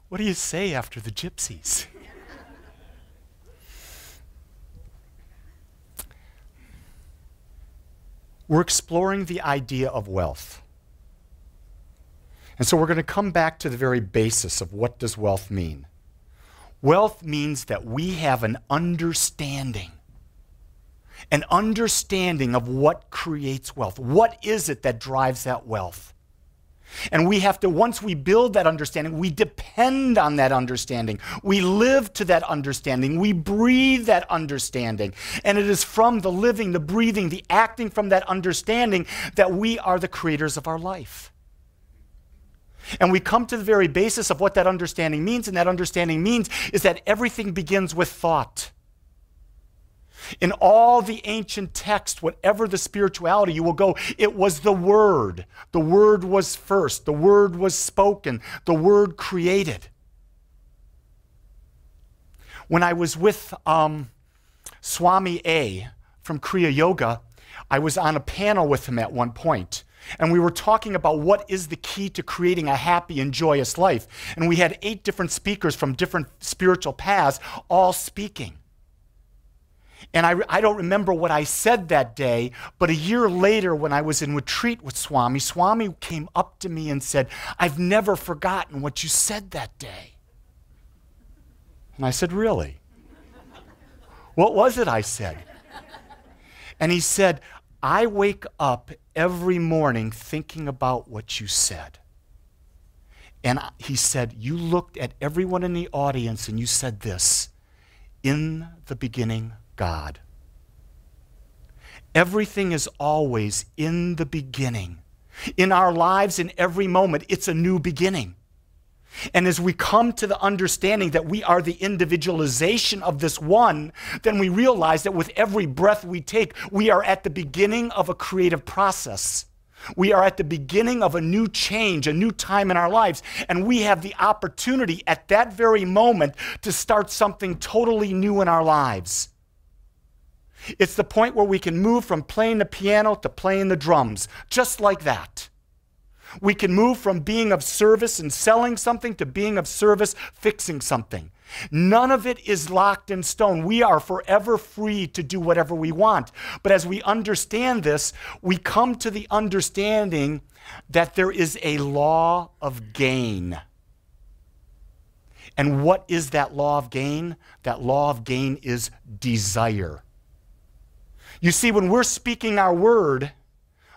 What do you say after the gypsies? We're exploring the idea of wealth. And so we're going to come back to the very basis of what does wealth mean. Wealth means that we have an understanding of what creates wealth. What is it that drives that wealth? And we have to, once we build that understanding, we depend on that understanding. We live to that understanding. We breathe that understanding. And it is from the living, the breathing, the acting from that understanding that we are the creators of our life. And we come to the very basis of what that understanding means, and that understanding means is that everything begins with thought. In all the ancient texts, whatever the spirituality, you will go, it was the Word. The Word was first. The Word was spoken. The Word created. When I was with Swami A from Kriya Yoga, I was on a panel with him at one point. And we were talking about what is the key to creating a happy and joyous life. And we had 8 different speakers from different spiritual paths all speaking. And I don't remember what I said that day, but a year later when I was in retreat with Swami, Swami came up to me and said, "I've never forgotten what you said that day." And I said, "Really? What was it?" I said. And he said, "I wake up every morning thinking about what you said." And he said, "You looked at everyone in the audience and you said this, 'In the beginning, God.' Everything is always in the beginning. In our lives, in every moment, it's a new beginning. And as we come to the understanding that we are the individualization of this one, then we realize that with every breath we take, we are at the beginning of a creative process. We are at the beginning of a new change, a new time in our lives, and we have the opportunity at that very moment to start something totally new in our lives. It's the point where we can move from playing the piano to playing the drums, just like that. We can move from being of service and selling something to being of service fixing something. None of it is locked in stone. We are forever free to do whatever we want. But as we understand this, we come to the understanding that there is a law of gain. And what is that law of gain? That law of gain is desire. You see, when we're speaking our word,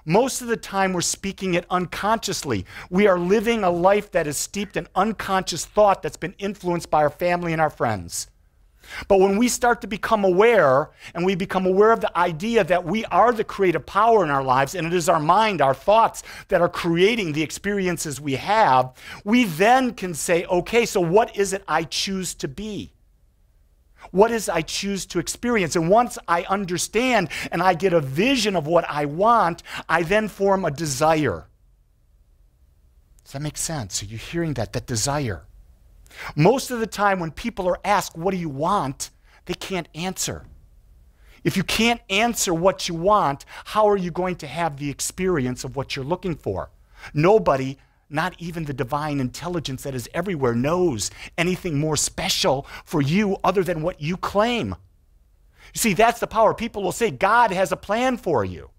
most of the time we're speaking it unconsciously. We are living a life that is steeped in unconscious thought that's been influenced by our family and our friends. But when we start to become aware, and we become aware of the idea that we are the creative power in our lives, and it is our mind, our thoughts that are creating the experiences we have, we then can say, okay, so what is it I choose to be? What is I choose to experience? And once I understand and I get a vision of what I want, I then form a desire. Does that make sense? Are you hearing that? That desire. Most of the time when people are asked, what do you want? They can't answer. If you can't answer what you want, how are you going to have the experience of what you're looking for? Nobody, not even the divine intelligence that is everywhere, knows anything more special for you other than what you claim. You see, that's the power. People will say, God has a plan for you.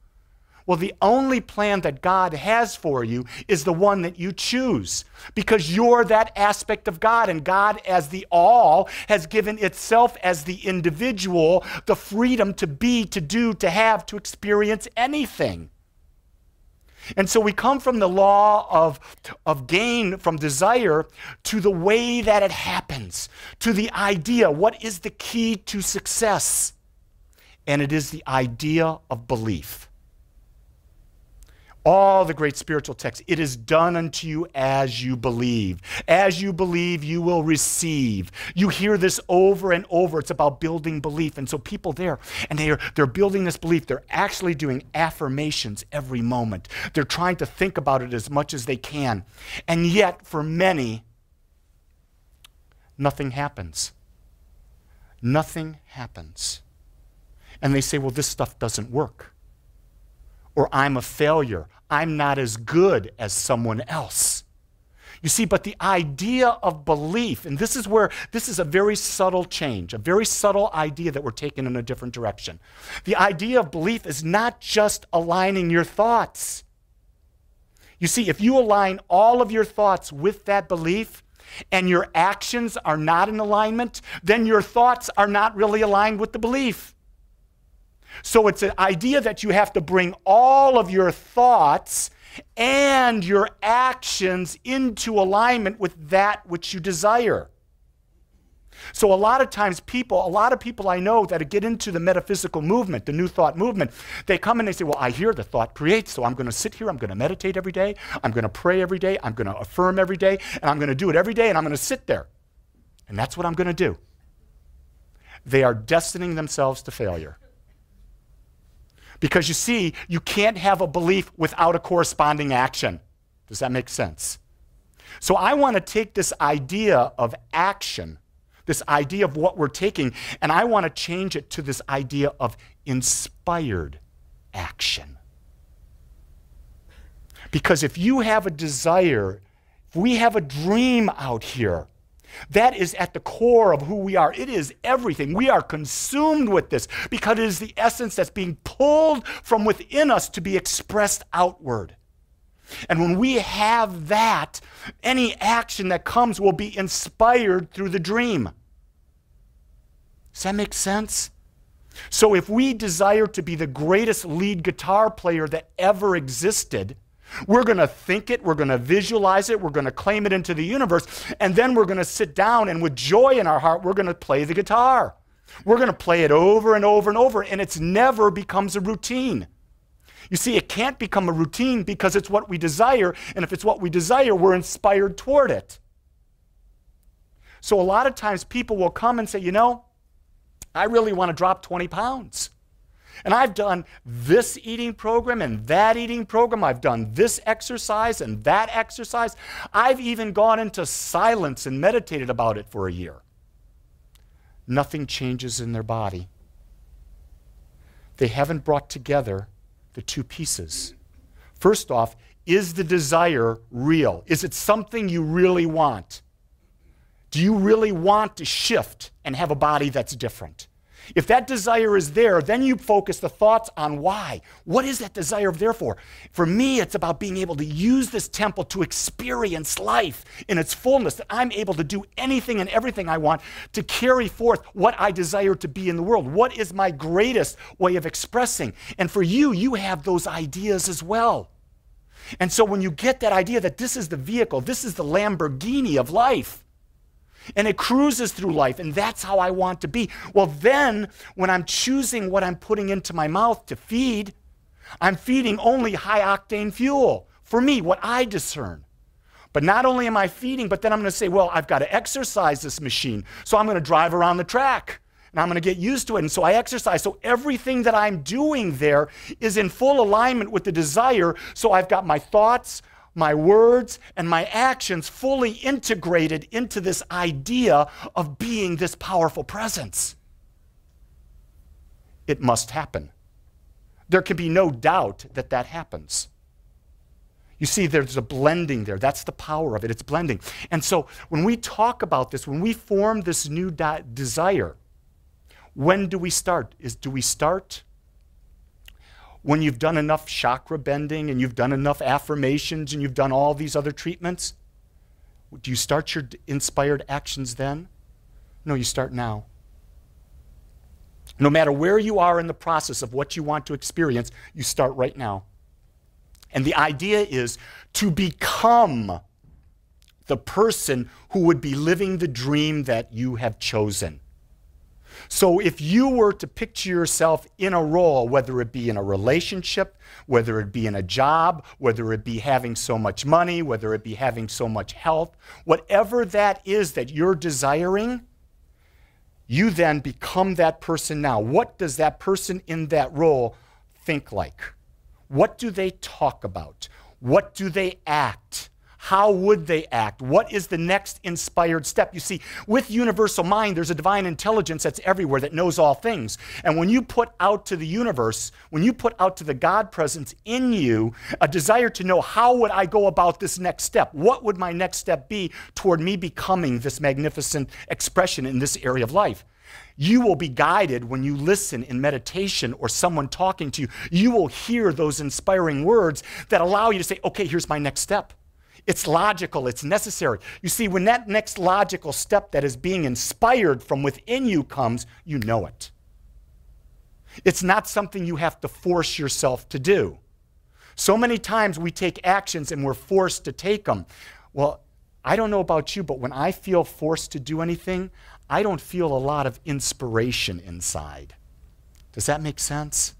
Well, the only plan that God has for you is the one that you choose, because you're that aspect of God, and God as the all has given itself as the individual the freedom to be, to do, to have, to experience anything. And so we come from the law of gain, from desire, to the way that it happens, to the idea, what is the key to success? And it is the idea of belief. All the great spiritual texts, it is done unto you as you believe. As you believe, you will receive. You hear this over and over. It's about building belief. And so people there, and they're building this belief. They're actually doing affirmations every moment. They're trying to think about it as much as they can. And yet, for many, nothing happens. Nothing happens. And they say, well, this stuff doesn't work. Or I'm a failure. I'm not as good as someone else. You see, but the idea of belief, and this is a very subtle change, a very subtle idea that we're taking in a different direction. The idea of belief is not just aligning your thoughts. You see, if you align all of your thoughts with that belief and your actions are not in alignment, then your thoughts are not really aligned with the belief. So it's an idea that you have to bring all of your thoughts and your actions into alignment with that which you desire. So a lot of people I know that get into the metaphysical movement, the New Thought movement, they come and they say, well, I hear the thought creates, so I'm going to sit here, I'm going to meditate every day, I'm going to pray every day, I'm going to affirm every day, and I'm going to do it every day, and I'm going to sit there. And that's what I'm going to do. They are destining themselves to failure. Because you see, you can't have a belief without a corresponding action. Does that make sense? So I want to take this idea of action, this idea of what we're taking, and I want to change it to this idea of inspired action. Because if you have a desire, if we have a dream out here, that is at the core of who we are. It is everything. We are consumed with this because it is the essence that's being pulled from within us to be expressed outward. And when we have that, any action that comes will be inspired through the dream. Does that make sense? So if we desire to be the greatest lead guitar player that ever existed, we're going to think it, we're going to visualize it, we're going to claim it into the universe, and then we're going to sit down and with joy in our heart, we're going to play the guitar. We're going to play it over and over and over, and it never becomes a routine. You see, it can't become a routine because it's what we desire, and if it's what we desire, we're inspired toward it. So a lot of times people will come and say, you know, I really want to drop 20 pounds. And I've done this eating program and that eating program. I've done this exercise and that exercise. I've even gone into silence and meditated about it for a year. Nothing changes in their body. They haven't brought together the two pieces. First off, is the desire real? Is it something you really want? Do you really want to shift and have a body that's different? If that desire is there, then you focus the thoughts on why. What is that desire there for? For me, it's about being able to use this temple to experience life in its fullness, that I'm able to do anything and everything I want to carry forth what I desire to be in the world. What is my greatest way of expressing? And for you, you have those ideas as well. And so when you get that idea that this is the vehicle, this is the Lamborghini of life, and it cruises through life, and that's how I want to be. Well, then, when I'm choosing what I'm putting into my mouth to feed, I'm feeding only high-octane fuel. For me, what I discern. But not only am I feeding, but then I'm going to say, well, I've got to exercise this machine, so I'm going to drive around the track, and I'm going to get used to it, and so I exercise. So everything that I'm doing there is in full alignment with the desire, so I've got my thoughts, my words, and my actions fully integrated into this idea of being this powerful presence. It must happen. There can be no doubt that that happens. You see, there's a blending there. That's the power of it. It's blending. And so when we talk about this, when we form this new desire, when do we start? Do we start when you've done enough chakra bending and you've done enough affirmations and you've done all these other treatments? Do you start your inspired actions then? No, you start now. No matter where you are in the process of what you want to experience, you start right now. And the idea is to become the person who would be living the dream that you have chosen. So if you were to picture yourself in a role, whether it be in a relationship, whether it be in a job, whether it be having so much money, whether it be having so much health, whatever that is that you're desiring, you then become that person now. What does that person in that role think like? What do they talk about? What do they act? how would they act? What is the next inspired step? You see, with universal mind, there's a divine intelligence that's everywhere that knows all things. And when you put out to the universe, when you put out to the God presence in you a desire to know, how would I go about this next step? What would my next step be toward me becoming this magnificent expression in this area of life? You will be guided when you listen in meditation or someone talking to you. You will hear those inspiring words that allow you to say, okay, here's my next step. It's logical, it's necessary. You see, when that next logical step that is being inspired from within you comes, you know it. It's not something you have to force yourself to do. So many times we take actions and we're forced to take them. Well, I don't know about you, but when I feel forced to do anything, I don't feel a lot of inspiration inside. Does that make sense?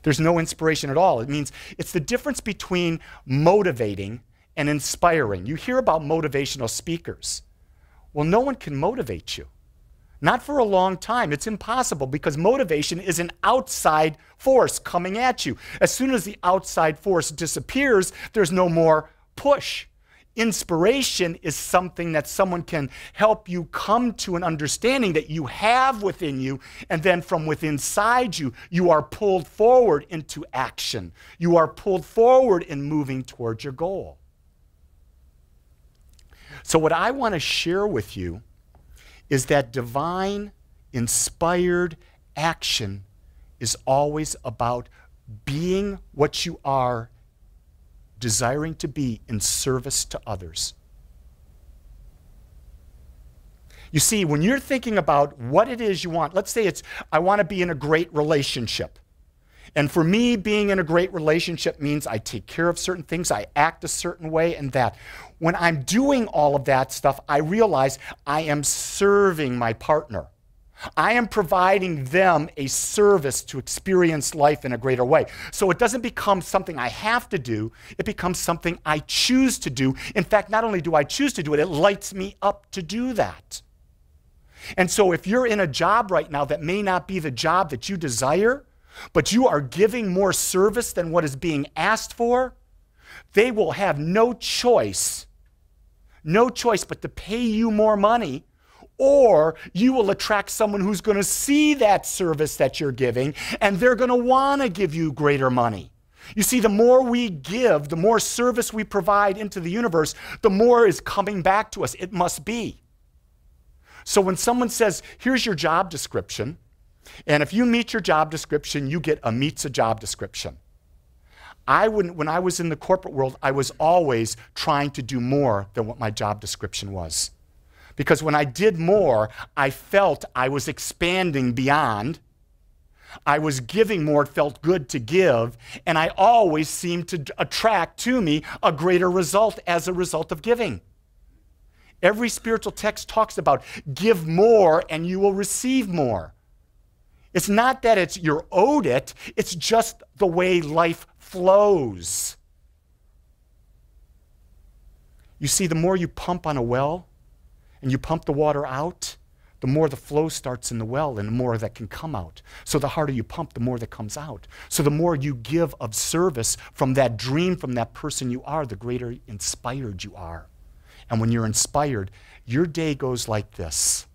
There's no inspiration at all. It means it's the difference between motivating and inspiring. You hear about motivational speakers. Well, no one can motivate you. Not for a long time. It's impossible because motivation is an outside force coming at you. As soon as the outside force disappears, there's no more push. Inspiration is something that someone can help you come to an understanding that you have within you, and then from within inside you, you are pulled forward into action. You are pulled forward in moving towards your goal. So what I want to share with you is that divine, inspired action is always about being what you are, desiring to be in service to others. You see, when you're thinking about what it is you want, let's say it's, I want to be in a great relationship. And for me, being in a great relationship means I take care of certain things, I act a certain way, and that. When I'm doing all of that stuff, I realize I am serving my partner. I am providing them a service to experience life in a greater way. So it doesn't become something I have to do, it becomes something I choose to do. In fact, not only do I choose to do it, it lights me up to do that. And so if you're in a job right now that may not be the job that you desire, but you are giving more service than what is being asked for, they will have no choice but to pay you more money, or you will attract someone who's going to see that service that you're giving, and they're going to want to give you greater money. You see, the more we give, the more service we provide into the universe, the more is coming back to us. It must be. So when someone says, here's your job description, and if you meet your job description, you get a meets a job description. When I was in the corporate world, I was always trying to do more than what my job description was. Because when I did more, I felt I was expanding beyond. I was giving more, it felt good to give, and I always seemed to attract to me a greater result as a result of giving. Every spiritual text talks about give more and you will receive more. It's not that you're owed it, it's just the way life flows. You see, the more you pump on a well, and you pump the water out, the more the flow starts in the well and the more that can come out. So the harder you pump, the more that comes out. So the more you give of service from that dream, from that person you are, the greater inspired you are. And when you're inspired, your day goes like this.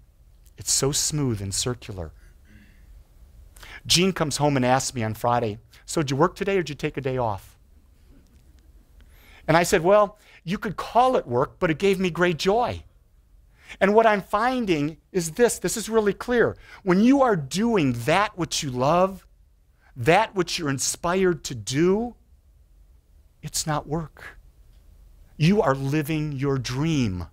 It's so smooth and circular. Jean comes home and asks me on Friday, so did you work today or did you take a day off? And I said, well, you could call it work, but it gave me great joy. And what I'm finding is this is really clear. When you are doing that which you love, that which you're inspired to do, it's not work. You are living your dream.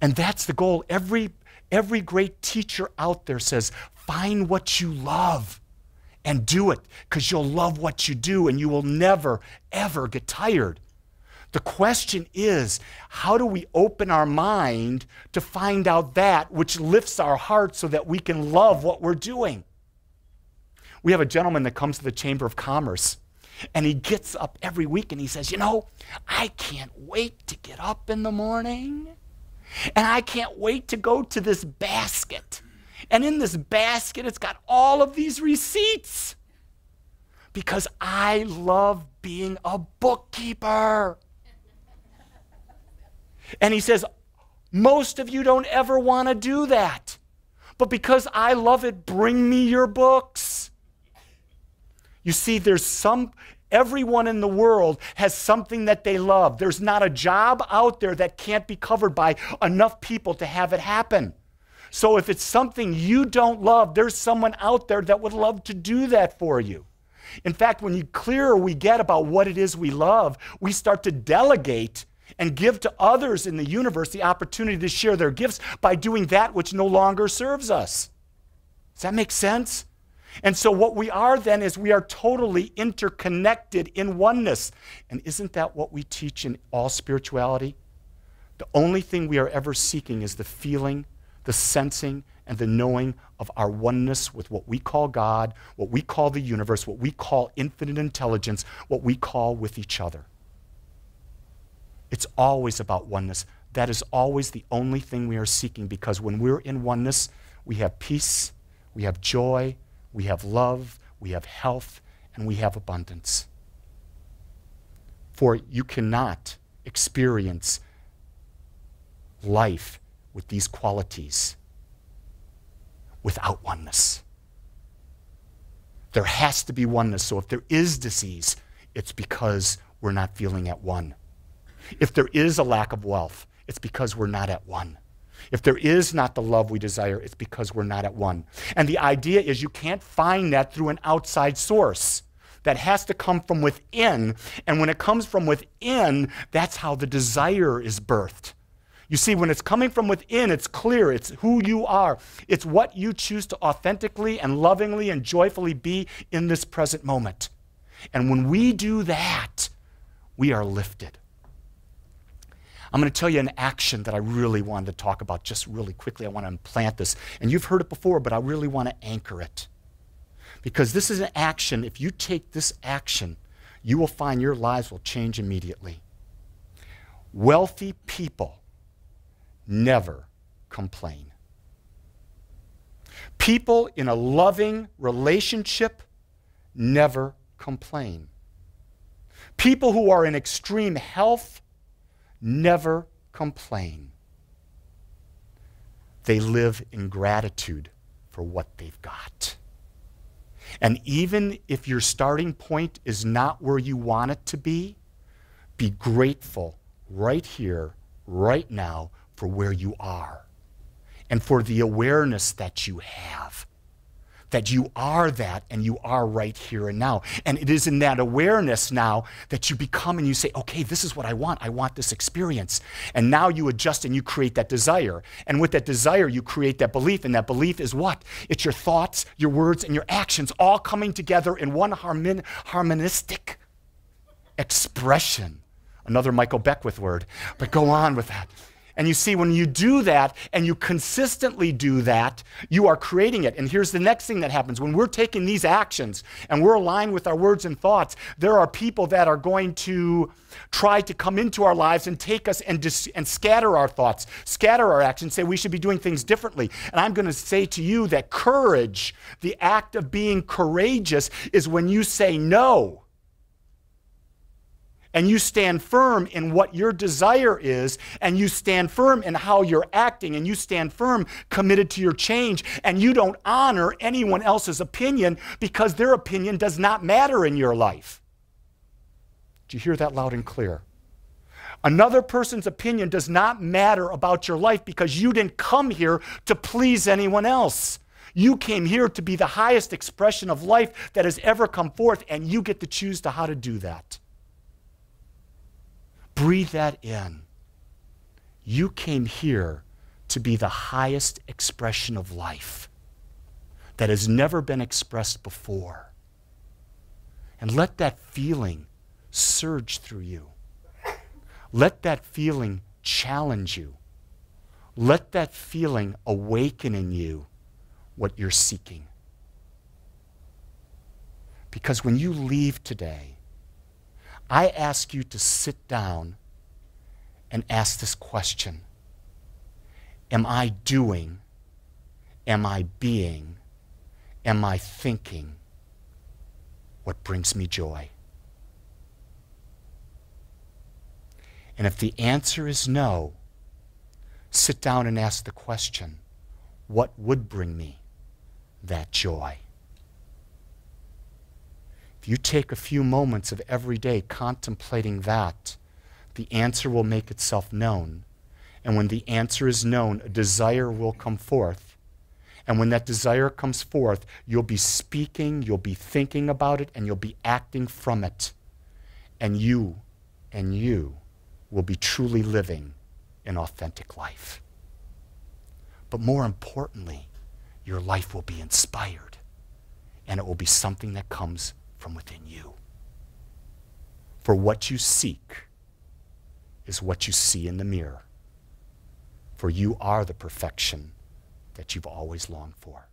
And that's the goal. Every great teacher out there says, find what you love and do it, because you'll love what you do and you will never, ever get tired. The question is, how do we open our mind to find out that which lifts our heart so that we can love what we're doing? We have a gentleman that comes to the Chamber of Commerce, and he gets up every week and he says, you know, I can't wait to get up in the morning, and I can't wait to go to this basket. And in this basket, it's got all of these receipts. Because I love being a bookkeeper. And he says, most of you don't ever want to do that. But because I love it, bring me your books. You see, everyone in the world has something that they love. There's not a job out there that can't be covered by enough people to have it happen. So if it's something you don't love, there's someone out there that would love to do that for you. In fact, when the clearer we get about what it is we love, we start to delegate and give to others in the universe the opportunity to share their gifts by doing that which no longer serves us. Does that make sense? And so what we are then is we are totally interconnected in oneness. And isn't that what we teach in all spirituality? The only thing we are ever seeking is the feeling, the sensing, and the knowing of our oneness with what we call God, what we call the universe, what we call infinite intelligence, what we call with each other. It's always about oneness. That is always the only thing we are seeking, because when we're in oneness, we have peace, we have joy, we have love, we have health, and we have abundance. For you cannot experience life with these qualities without oneness. There has to be oneness. So if there is disease, it's because we're not feeling at one. If there is a lack of wealth, it's because we're not at one. If there is not the love we desire, it's because we're not at one. And the idea is you can't find that through an outside source. That has to come from within. And when it comes from within, that's how the desire is birthed. You see, when it's coming from within, it's clear. It's who you are. It's what you choose to authentically and lovingly and joyfully be in this present moment. And when we do that, we are lifted. I'm going to tell you an action that I really wanted to talk about just really quickly. I want to implant this. And you've heard it before, but I really want to anchor it. Because this is an action. If you take this action, you will find your lives will change immediately. Wealthy people never complain. People in a loving relationship never complain. People who are in extreme health never complain. They live in gratitude for what they've got. And even if your starting point is not where you want it to be grateful right here, right now, for where you are and for the awareness that you have. That you are that, and you are right here and now. And it is in that awareness now that you become and you say, okay, this is what I want. I want this experience. And now you adjust and you create that desire. And with that desire, you create that belief. And that belief is what? It's your thoughts, your words, and your actions all coming together in one harmonistic expression. Another Michael Beckwith word, but go on with that. And you see, when you do that and you consistently do that, you are creating it. And here's the next thing that happens. When we're taking these actions and we're aligned with our words and thoughts, there are people that are going to try to come into our lives and take us and scatter our thoughts, scatter our actions, say we should be doing things differently. And I'm going to say to you that courage, the act of being courageous, is when you say no. And you stand firm in what your desire is, and you stand firm in how you're acting, and you stand firm, committed to your change, and you don't honor anyone else's opinion because their opinion does not matter in your life. Do you hear that loud and clear? Another person's opinion does not matter about your life because you didn't come here to please anyone else. You came here to be the highest expression of life that has ever come forth, and you get to choose to how to do that. Breathe that in. You came here to be the highest expression of life that has never been expressed before. And let that feeling surge through you. Let that feeling challenge you. Let that feeling awaken in you what you're seeking. Because when you leave today, I ask you to sit down and ask this question. Am I doing? Am I being? Am I thinking what brings me joy? And if the answer is no, sit down and ask the question, what would bring me that joy? If you take a few moments of every day contemplating that, the answer will make itself known. And when the answer is known, a desire will come forth. And when that desire comes forth, you'll be speaking, you'll be thinking about it, and you'll be acting from it. And you will be truly living an authentic life. But more importantly, your life will be inspired, and it will be something that comes from within you. For what you seek is what you see in the mirror. For you are the perfection that you've always longed for.